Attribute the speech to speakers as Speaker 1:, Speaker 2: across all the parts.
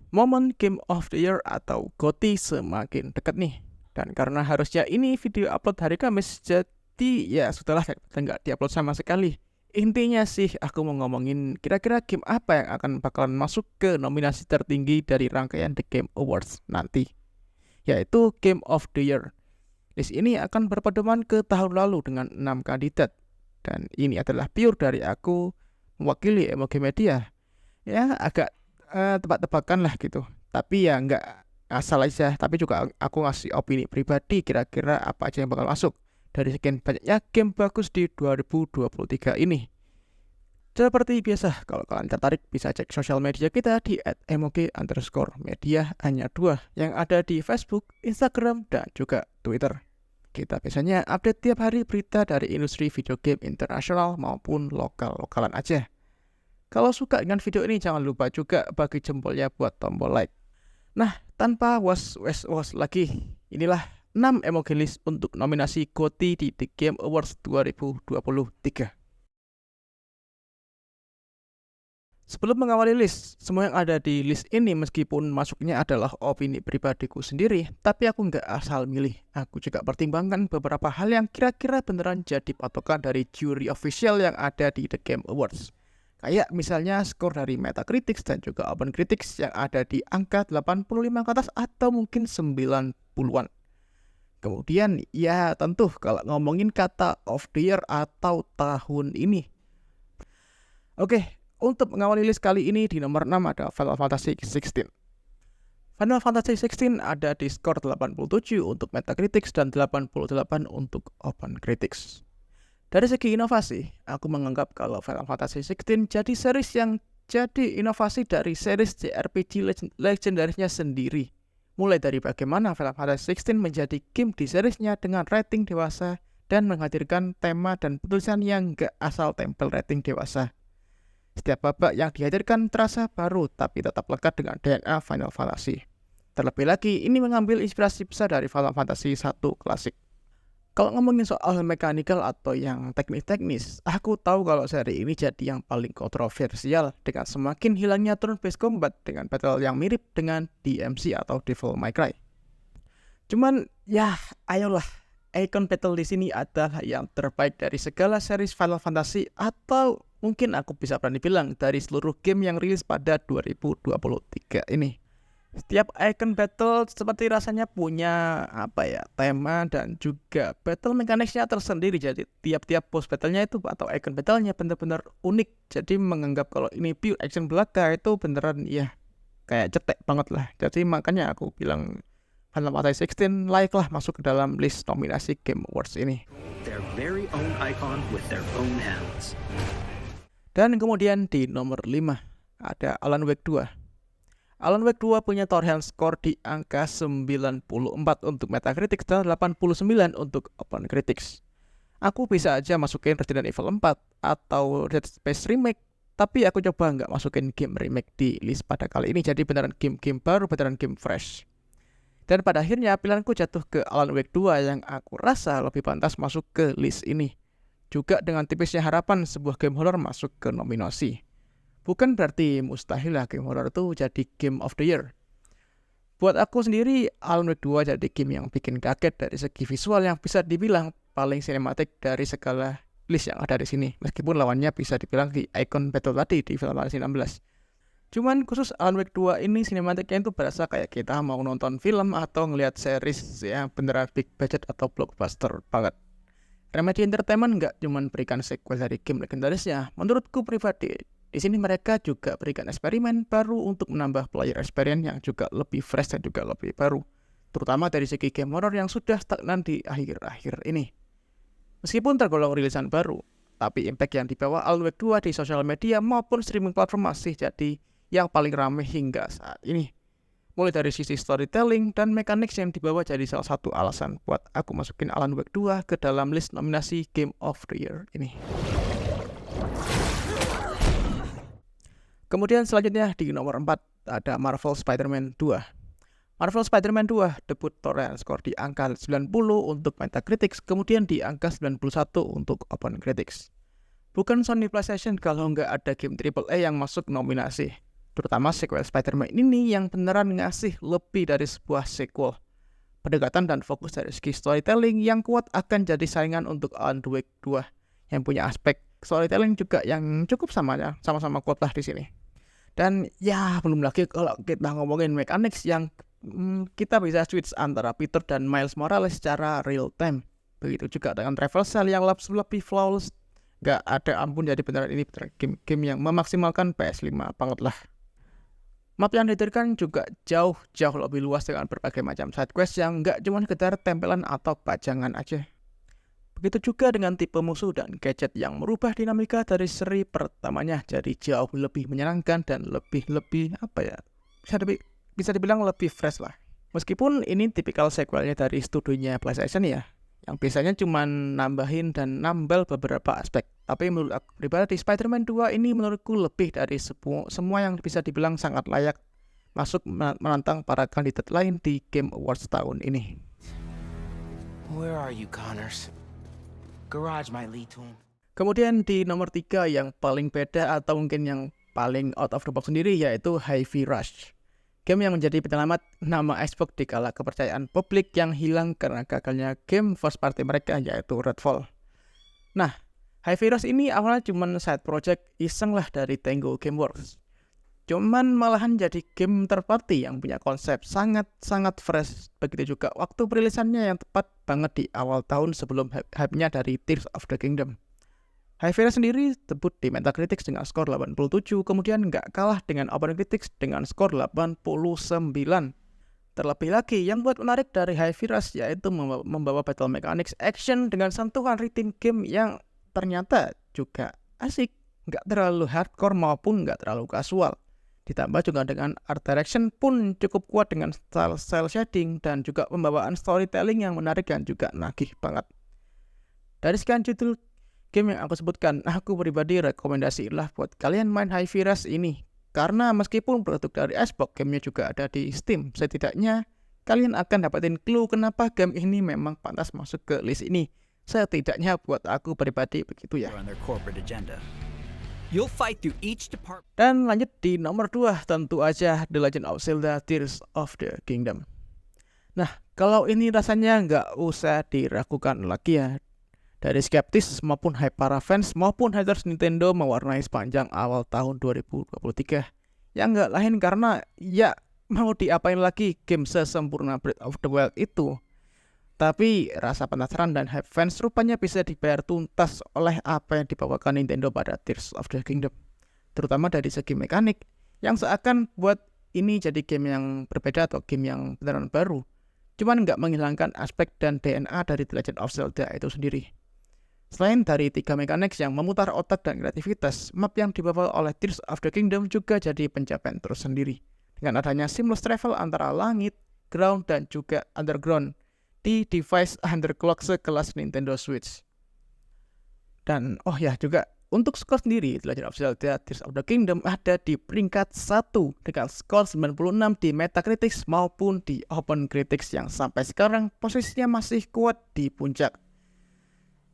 Speaker 1: Momen Game of the Year atau GOTY semakin dekat nih. Dan karena harusnya ini video upload hari Kamis, jadi ya sudahlah nggak diupload sama sekali. Intinya sih aku mau ngomongin kira-kira game apa yang akan bakalan masuk ke nominasi tertinggi dari rangkaian The Game Awards nanti, yaitu Game of the Year. List ini akan berpedoman ke tahun lalu dengan 6 kandidat. Dan ini adalah pure dari aku mewakili Emoge Media. Ya agak tebak-tebakan lah gitu. Tapi ya nggak asal aja, tapi juga aku ngasih opini pribadi kira-kira apa aja yang bakal masuk dari sekian banyaknya game bagus di 2023 ini. Seperti biasa, kalau kalian tertarik bisa cek sosial media kita di @emoge_media hanya 2 yang ada di Facebook, Instagram, dan juga Twitter. Kita biasanya update tiap hari berita dari industri video game internasional maupun lokal-lokalan aja. Kalau suka dengan video ini jangan lupa juga bagi jempolnya buat tombol like. Nah, tanpa was lagi, inilah 6 emoji list untuk nominasi GOTY di The Game Awards 2023. Sebelum mengawali list, semua yang ada di list ini meskipun masuknya adalah opini pribadiku sendiri, tapi aku nggak asal milih. Aku juga pertimbangkan beberapa hal yang kira-kira beneran jadi patokan dari juri official yang ada di The Game Awards. Kayak misalnya skor dari Metacritic dan juga OpenCritics yang ada di angka 85 ke atas atau mungkin 90-an. Kemudian ya tentu kalau ngomongin kata of the year atau tahun ini. Oke, untuk mengawali list kali ini di nomor 6 ada Final Fantasy XVI. Final Fantasy XVI ada di skor 87 untuk Metacritic dan 88 untuk OpenCritics. Dari segi inovasi, aku menganggap kalau Final Fantasy XVI jadi series yang jadi inovasi dari series JRPG legendarisnya sendiri. Mulai dari bagaimana Final Fantasy XVI menjadi game di seriesnya dengan rating dewasa dan menghadirkan tema dan penulisan yang gak asal tempel rating dewasa. Setiap babak yang dihadirkan terasa baru tapi tetap lekat dengan DNA Final Fantasy. Terlebih lagi, ini mengambil inspirasi besar dari Final Fantasy 1 klasik. Kalau ngomongin soal mechanical atau yang teknis-teknis, aku tahu kalau seri ini jadi yang paling kontroversial dengan semakin hilangnya turn-based combat dengan battle yang mirip dengan DMC atau Devil May Cry. Cuman ya, ayolah, icon battle di sini adalah yang terbaik dari segala series Final Fantasy atau mungkin aku bisa berani bilang dari seluruh game yang rilis pada 2023 ini. Setiap icon battle seperti rasanya punya tema dan juga battle mechanics-nya tersendiri. Jadi tiap-tiap boss battle-nya itu atau icon battle-nya benar-benar unik. Jadi menganggap kalau ini pure action belaka itu beneran ya kayak cetek banget lah. Jadi makanya aku bilang Final Fantasy XVI layak lah masuk ke dalam list nominasi Game Awards ini.
Speaker 2: Their very own icon with their own hands.
Speaker 1: Dan kemudian di nomor 5 ada Alan Wake 2. Alan Wake 2 punya total score di angka 94 untuk Metacritic dan 89 untuk OpenCritics. Aku bisa aja masukin Resident Evil 4 atau Dead Space Remake, tapi aku coba nggak masukin game remake di list pada kali ini, jadi beneran game-game baru, beneran game fresh. Dan pada akhirnya pilihanku jatuh ke Alan Wake 2 yang aku rasa lebih pantas masuk ke list ini. Juga dengan tipisnya harapan sebuah game horror masuk ke nominasi. Bukan berarti mustahil lah game horror itu jadi Game of the Year. Buat aku sendiri, Alan Wake 2 jadi game yang bikin kaget dari segi visual yang bisa dibilang paling sinematik dari segala list yang ada di sini. Meskipun lawannya bisa dibilang di icon battle tadi di Final Fantasy 16. Cuman khusus Alan Wake 2 ini sinematiknya itu berasa kayak kita mau nonton film atau ngelihat series yang beneran big budget atau blockbuster banget. Remedy Entertainment nggak cuman berikan sequel dari game legendarisnya, menurutku pribadi. Di sini mereka juga berikan eksperimen baru untuk menambah player experience yang juga lebih fresh dan juga lebih baru. Terutama dari segi game horror yang sudah stagnan di akhir-akhir ini. Meskipun tergolong rilisan baru, tapi impact yang dibawa Alan Wake 2 di sosial media maupun streaming platform masih jadi yang paling ramai hingga saat ini. Mulai dari sisi storytelling dan mechanics yang dibawa jadi salah satu alasan buat aku masukin Alan Wake 2 ke dalam list nominasi Game of the Year ini. Kemudian selanjutnya di nomor 4 ada Marvel Spider-Man 2. Marvel Spider-Man 2 debut total skor di angka 90 untuk Metacritic, kemudian di angka 91 untuk OpenCritics. Bukan Sony PlayStation kalau nggak ada game AAA yang masuk nominasi. terutama sequel Spider-Man ini yang beneran ngasih lebih dari sebuah sequel. Pendekatan dan fokus dari segi storytelling yang kuat akan jadi saingan untuk Alan Wake 2 yang punya aspek storytelling juga yang cukup sama-sama kuat lah di sini. Dan ya belum lagi kalau kita ngomongin mechanics yang kita bisa switch antara Peter dan Miles Morales secara real time. Begitu juga dengan traversal yang lebih flawless. Gak ada ampun, jadi beneran ini beneran game yang memaksimalkan PS5 banget lah. Map yang diberikan juga jauh lebih luas dengan berbagai macam side quest yang gak cuma sekedar tempelan atau pajangan aja. Begitu juga dengan tipe musuh dan gadget yang merubah dinamika dari seri pertamanya jadi jauh lebih menyenangkan dan lebih bisa dibilang lebih fresh lah. Meskipun ini tipikal sequelnya dari studionya PlayStation ya, yang biasanya cuma nambahin dan nambal beberapa aspek. Tapi menurut aku pribadi, Spider-Man 2 ini menurutku lebih dari semua yang bisa dibilang sangat layak masuk menantang para kandidat lain di Game Awards tahun ini.
Speaker 3: Where are you, Connors? Garage might lead to him.
Speaker 1: Kemudian di nomor 3 yang paling beda atau mungkin yang paling out of the box sendiri yaitu Hi-Fi Rush. Game yang menjadi penyelamat nama Xbox di kala kepercayaan publik yang hilang karena gagalnya game first party mereka yaitu Redfall. Nah, Hi-Fi Rush ini awalnya cuma side project iseng lah dari Tango Gameworks. Cuman malahan jadi game third party yang punya konsep sangat fresh. Begitu juga waktu perilisannya yang tepat banget di awal tahun sebelum hype-nya dari Tears of the Kingdom. Hi-Fi Rush sendiri debut di Metacritic dengan skor 87, kemudian nggak kalah dengan OpenCritic dengan skor 89. Terlebih lagi, yang buat menarik dari Hi-Fi Rush yaitu membawa battle mechanics action dengan sentuhan rhythm game yang ternyata juga asik, nggak terlalu hardcore maupun nggak terlalu casual. Ditambah juga dengan art direction pun cukup kuat dengan style shading dan juga pembawaan storytelling yang menarik dan juga nagih banget. Dari sekian judul game yang aku sebutkan, aku pribadi rekomendasi lah buat kalian main Hi-Fi Rush ini. Karena meskipun produk dari Xbox, gamenya juga ada di Steam. Setidaknya kalian akan dapetin clue kenapa game ini memang pantas masuk ke list ini. Setidaknya buat aku pribadi begitu ya.
Speaker 3: On their corporate agenda. You'll fight through each department.
Speaker 1: Dan lanjut di nomor 2, tentu aja The Legend of Zelda Tears of the Kingdom. Nah, kalau ini rasanya nggak usah diragukan lagi ya. Dari skeptis maupun hype para fans maupun haters Nintendo mewarnai sepanjang awal tahun 2023. Yang nggak lain karena ya mau diapain lagi game sesempurna Breath of the Wild itu. Tapi rasa penasaran dan hype fans rupanya bisa dibayar tuntas oleh apa yang dibawakan Nintendo pada Tears of the Kingdom. Terutama dari segi mekanik yang seakan buat ini jadi game yang berbeda atau game yang beneran baru. Cuman nggak menghilangkan aspek dan DNA dari The Legend of Zelda itu sendiri. Selain dari 3 mechanics yang memutar otak dan kreativitas, map yang dibawa oleh Tears of the Kingdom juga jadi pencapaian tersendiri. Dengan adanya seamless travel antara langit, ground, dan juga underground di device underclock sekelas Nintendo Switch. Dan oh ya juga, untuk skor sendiri, The Legend of Zelda Tears of the Kingdom ada di peringkat 1 dengan skor 96 di Metacritic maupun di OpenCritic yang sampai sekarang posisinya masih kuat di puncak.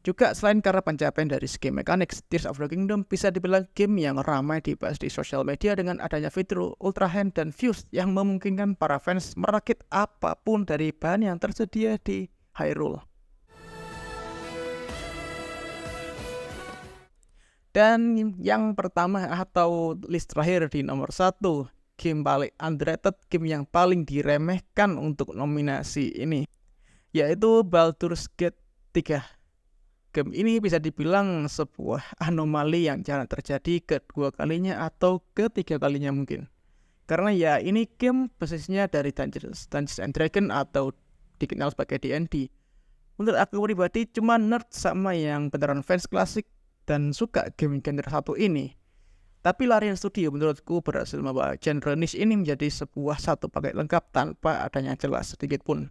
Speaker 1: Juga selain karena pencapaian dari segi mekanik, Tears of the Kingdom bisa dibilang game yang ramai dibahas di sosial media dengan adanya fitur Ultra Hand dan Fuse yang memungkinkan para fans merakit apapun dari bahan yang tersedia di Hyrule. Dan yang pertama atau list terakhir di nomor 1, game paling underrated, game yang paling diremehkan untuk nominasi ini, yaitu Baldur's Gate 3. Game ini bisa dibilang sebuah anomali yang jarang terjadi kedua kalinya atau ketiga kalinya mungkin. Karena ya ini game basisnya dari Dungeons and Dragons atau dikenal sebagai D&D. Menurut aku pribadi cuma nerd sama yang beneran fans klasik dan suka game genre satu ini. Tapi Larian Studio menurutku berhasil membawa genre niche ini menjadi satu paket lengkap tanpa adanya celah sedikit pun.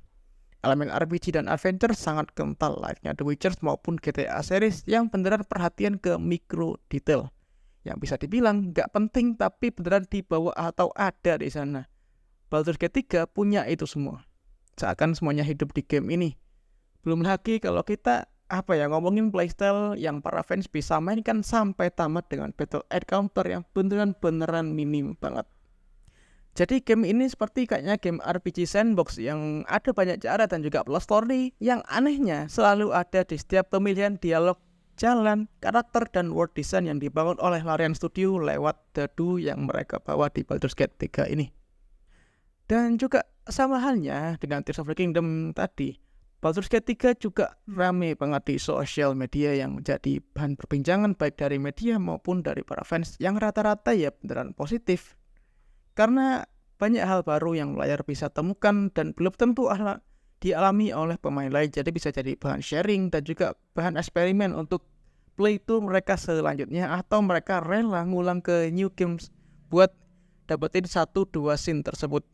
Speaker 1: Elemen RPG dan adventure sangat kental layaknya The Witcher maupun GTA series yang beneran perhatian ke mikro detail. Yang bisa dibilang gak penting tapi beneran dibawa atau ada di sana. Baldur's Gate 3 punya itu semua. Seakan semuanya hidup di game ini. Belum lagi kalau kita ngomongin playstyle yang para fans bisa mainkan sampai tamat dengan battle encounter yang beneran minim banget. Jadi game ini seperti kayaknya game RPG sandbox yang ada banyak cara dan juga plot story yang anehnya selalu ada di setiap pemilihan dialog, jalan, karakter, dan world design yang dibangun oleh Larian Studio lewat dadu yang mereka bawa di Baldur's Gate 3 ini. Dan juga sama halnya dengan Tears of the Kingdom tadi, Baldur's Gate 3 juga rame banget di sosial media yang menjadi bahan perbincangan baik dari media maupun dari para fans yang rata-rata ya beneran positif. Karena banyak hal baru yang layar bisa temukan dan belum tentu dialami oleh pemain lain, jadi bisa jadi bahan sharing dan juga bahan eksperimen untuk playthrough mereka selanjutnya, atau mereka rela ngulang ke new games buat dapetin 1-2 scene tersebut.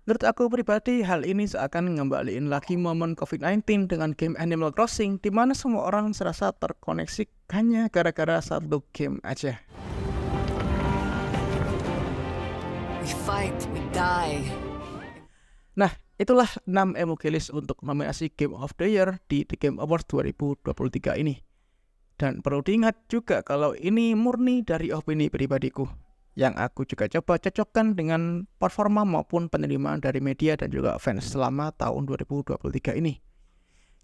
Speaker 1: Menurut aku pribadi, hal ini seakan ngembaliin lagi momen COVID-19 dengan game Animal Crossing, di mana semua orang serasa terkoneksi hanya gara-gara satu game aja.
Speaker 4: We fight, we die.
Speaker 1: Nah, itulah 6 emoji list untuk nominasi Game of the Year di The Game Awards 2023 ini. Dan perlu diingat juga kalau ini murni dari opini pribadiku, yang aku juga coba cocokkan dengan performa maupun penerimaan dari media dan juga fans selama tahun 2023 ini.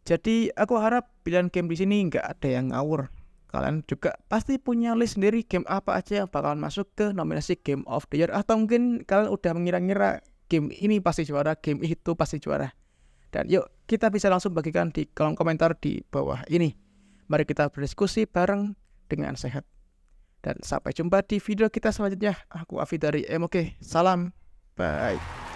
Speaker 1: Jadi aku harap pilihan game di sini nggak ada yang ngawur. Kalian juga pasti punya list sendiri game apa aja yang bakalan masuk ke nominasi Game of the Year, atau mungkin kalian udah mengira-ngira game ini pasti juara, game itu pasti juara. Dan yuk kita bisa langsung bagikan di kolom komentar di bawah ini. Mari kita berdiskusi bareng dengan sehat. Dan sampai jumpa di video kita selanjutnya. Aku Afi dari MOK. Salam. Bye.